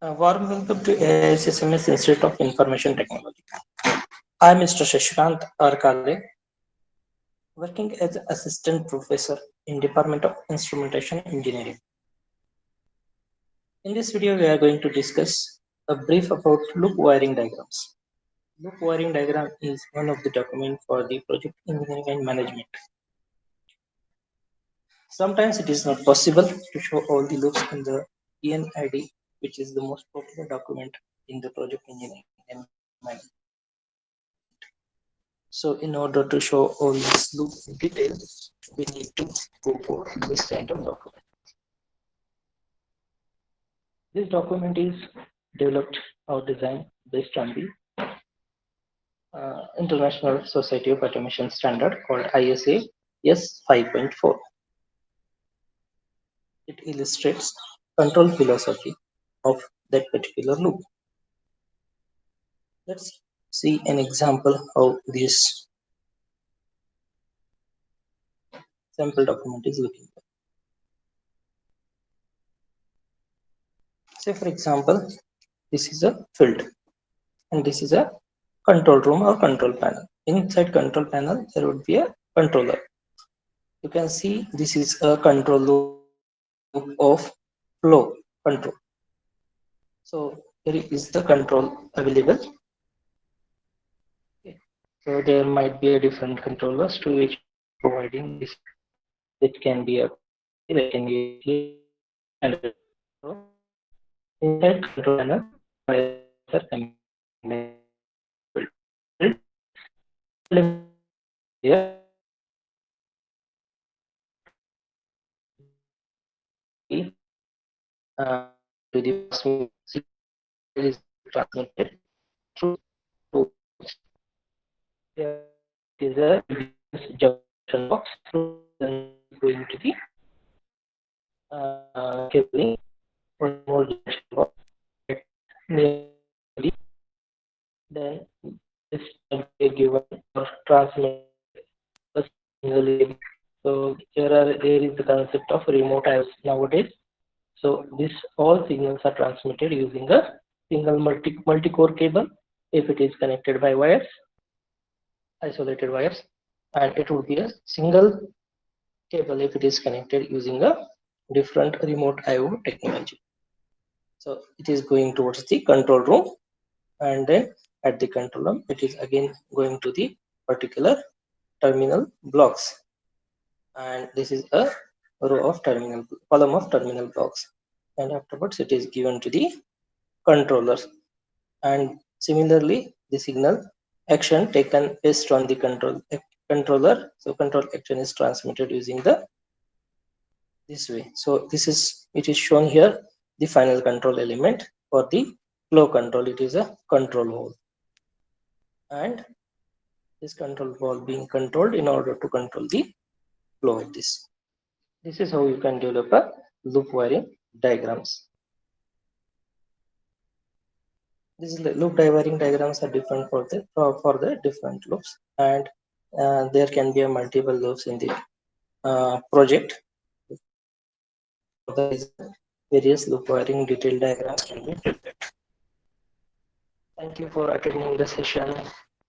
Warm welcome to AISSMS Institute of Information Technology. I am Mr. Shashikant or Kale, working as assistant professor in Department of Instrumentation Engineering. In this video, we are going to discuss a brief about loop wiring diagrams. Loop wiring diagram is one of the documents for the project engineering and management. Sometimes it is not possible to show all the loops in the ENID, which is the most popular document in the project engineering and management. So in order to show all these loops in detail, we need to go for this kind of document. This document is developed or designed based on the International Society of Automation Standard called ISA S5.4. It illustrates control philosophy of that particular loop. Let's see an example how this sample document is looking like. Say for example, this is a field and this is a control room or control panel. Inside control panel, there would be a controller. You can see this is a control loop of flow control. So here is the control available. Okay. So there might be a different controllers to which we are providing this. It can be a that can be and inside control panel here to the is transmitted through there is a junction box going to the cabling one more junction box then this can be given or transmitted a single label. So there is the concept of remote IOs nowadays. So this all signals are transmitted using a single multi-core cable if it is connected by wires, isolated wires, and it would be a single cable if it is connected using a different remote IO technology. So it is going towards the control room, and then at the control room it is again going to the particular terminal blocks, and this is a row of column of terminal blocks, and afterwards it is given to the controllers, and similarly the signal action taken based on the controller. So control action is transmitted using the this way. So this is it is shown here the final control element for the flow control. It is a control valve, and this control valve being controlled in order to control the flow of this. This is how you can develop a loop wiring diagrams. These loop wiring diagrams are different for the different loops, and there can be a multiple loops in the project. For the reason, various loop wiring detailed diagrams can be prepared. Thank you for attending the session.